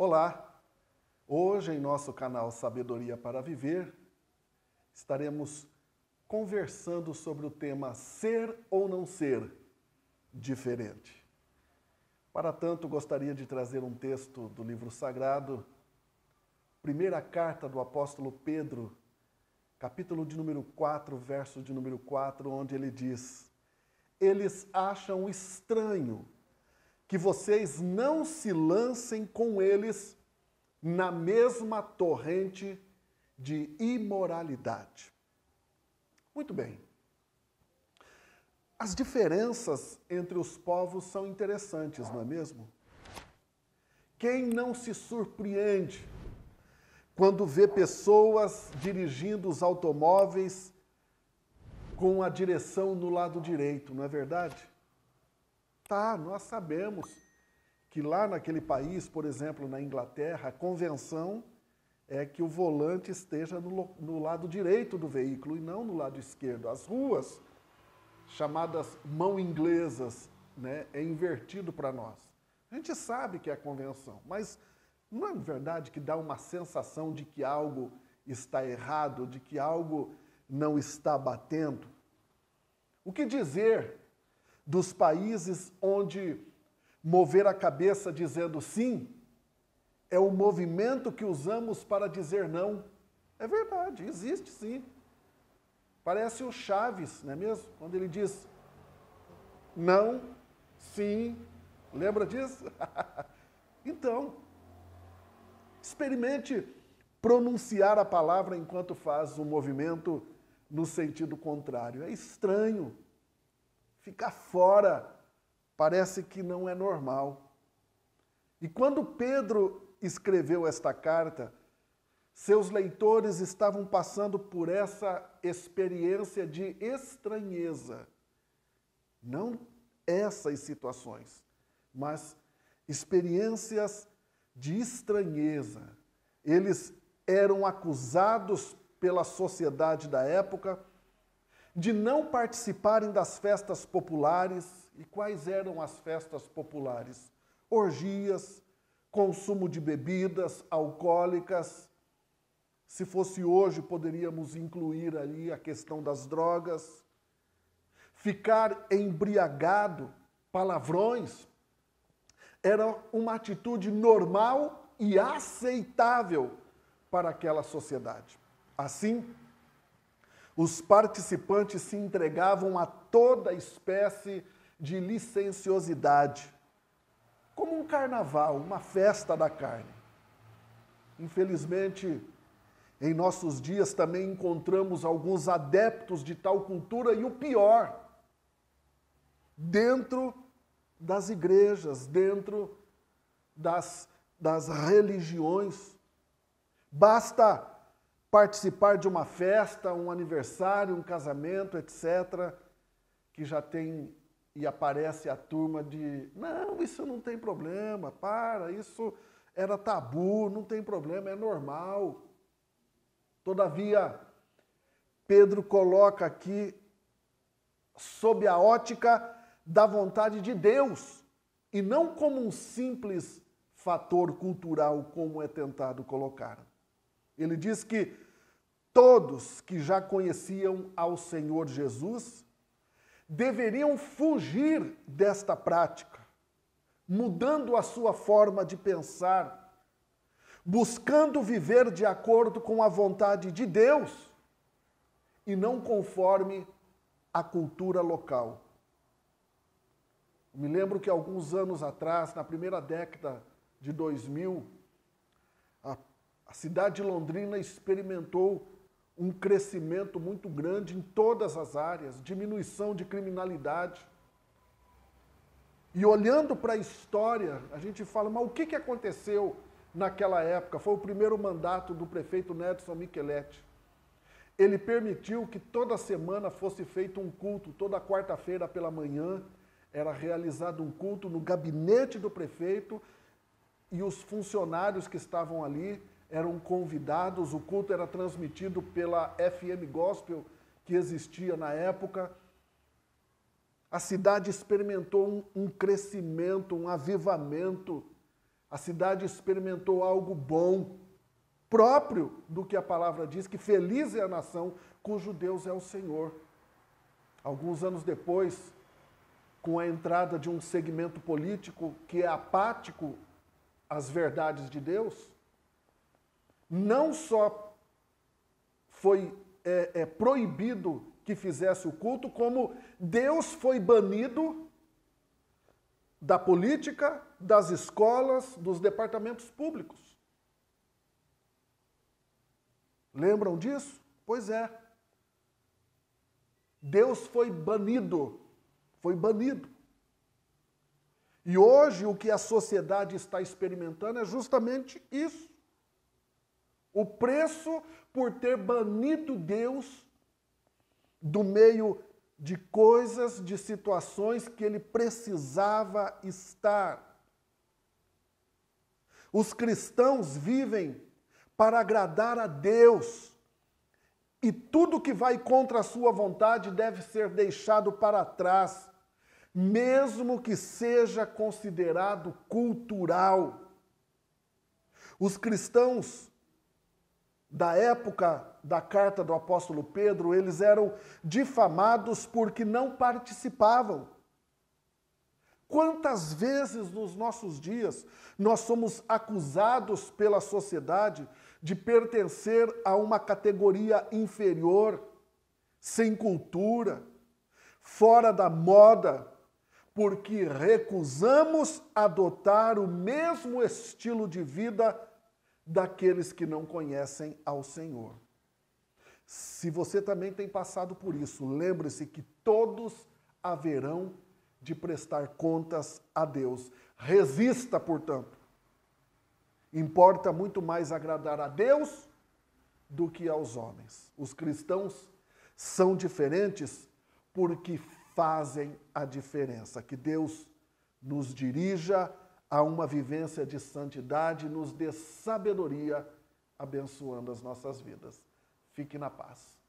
Olá! Hoje, em nosso canal Sabedoria para Viver, estaremos conversando sobre o tema ser ou não ser diferente. Para tanto, gostaria de trazer um texto do livro sagrado, primeira carta do apóstolo Pedro, capítulo de número 4, verso de número 4, onde ele diz: eles acham estranho que vocês não se lancem com eles na mesma torrente de imoralidade. Muito bem. As diferenças entre os povos são interessantes, não é mesmo? Quem não se surpreende quando vê pessoas dirigindo os automóveis com a direção no lado direito, não é verdade? Tá, nós sabemos que lá naquele país, por exemplo, na Inglaterra, a convenção é que o volante esteja no lado direito do veículo e não no lado esquerdo. As ruas, chamadas mão inglesas, né, é invertido para nós. A gente sabe que é a convenção, mas não é verdade que dá uma sensação de que algo está errado, de que algo não está batendo? O que dizer dos países onde mover a cabeça dizendo sim é o movimento que usamos para dizer não? É verdade, existe sim. Parece o Chaves, não é mesmo? Quando ele diz não, sim, lembra disso? Então, experimente pronunciar a palavra enquanto faz o movimento no sentido contrário. É estranho. Ficar fora parece que não é normal. E quando Pedro escreveu esta carta, seus leitores estavam passando por essa experiência de estranheza. Não essas situações, mas experiências de estranheza. Eles eram acusados pela sociedade da época de não participarem das festas populares. E quais eram as festas populares? Orgias, consumo de bebidas alcoólicas. Se fosse hoje, poderíamos incluir ali a questão das drogas. Ficar embriagado, palavrões, era uma atitude normal e aceitável para aquela sociedade. Assim, os participantes se entregavam a toda espécie de licenciosidade, como um carnaval, uma festa da carne. Infelizmente, em nossos dias também encontramos alguns adeptos de tal cultura e o pior, dentro das igrejas, dentro das religiões. Basta participar de uma festa, um aniversário, um casamento, etc., que já tem e aparece a turma de não, isso não tem problema, isso era tabu, não tem problema, é normal. Todavia, Pedro coloca aqui sob a ótica da vontade de Deus e não como um simples fator cultural, como é tentado colocar. Ele diz que todos que já conheciam ao Senhor Jesus deveriam fugir desta prática, mudando a sua forma de pensar, buscando viver de acordo com a vontade de Deus e não conforme a cultura local. Me lembro que alguns anos atrás, na primeira década de 2000, a cidade de Londrina experimentou um crescimento muito grande em todas as áreas, diminuição de criminalidade. E olhando para a história, a gente fala, mas o que aconteceu naquela época? Foi o primeiro mandato do prefeito Nedson Micheletti. Ele permitiu que toda semana fosse feito um culto, toda quarta-feira pela manhã, era realizado um culto no gabinete do prefeito e os funcionários que estavam ali eram convidados, o culto era transmitido pela FM Gospel, que existia na época. A cidade experimentou um crescimento, um avivamento A cidade experimentou algo bom, próprio do que a palavra diz, que feliz é a nação cujo Deus é o Senhor. Alguns anos depois, com a entrada de um segmento político que é apático às verdades de Deus, não só foi proibido que fizesse o culto, como Deus foi banido da política, das escolas, dos departamentos públicos. Lembram disso? Pois é. Deus foi banido. Foi banido. E hoje o que a sociedade está experimentando é justamente isso. O preço por ter banido Deus do meio de coisas, de situações que ele precisava estar. Os cristãos vivem para agradar a Deus. E tudo que vai contra a sua vontade deve ser deixado para trás, mesmo que seja considerado cultural. Os cristãos da época da carta do apóstolo Pedro, eles eram difamados porque não participavam. Quantas vezes nos nossos dias nós somos acusados pela sociedade de pertencer a uma categoria inferior, sem cultura, fora da moda, porque recusamos adotar o mesmo estilo de vida daqueles que não conhecem ao Senhor. Se você também tem passado por isso, lembre-se que todos haverão de prestar contas a Deus. Resista, portanto. Importa muito mais agradar a Deus do que aos homens. Os cristãos são diferentes porque fazem a diferença. Que Deus nos dirija a uma vivência de santidade, nos dê sabedoria, abençoando as nossas vidas. Fique na paz.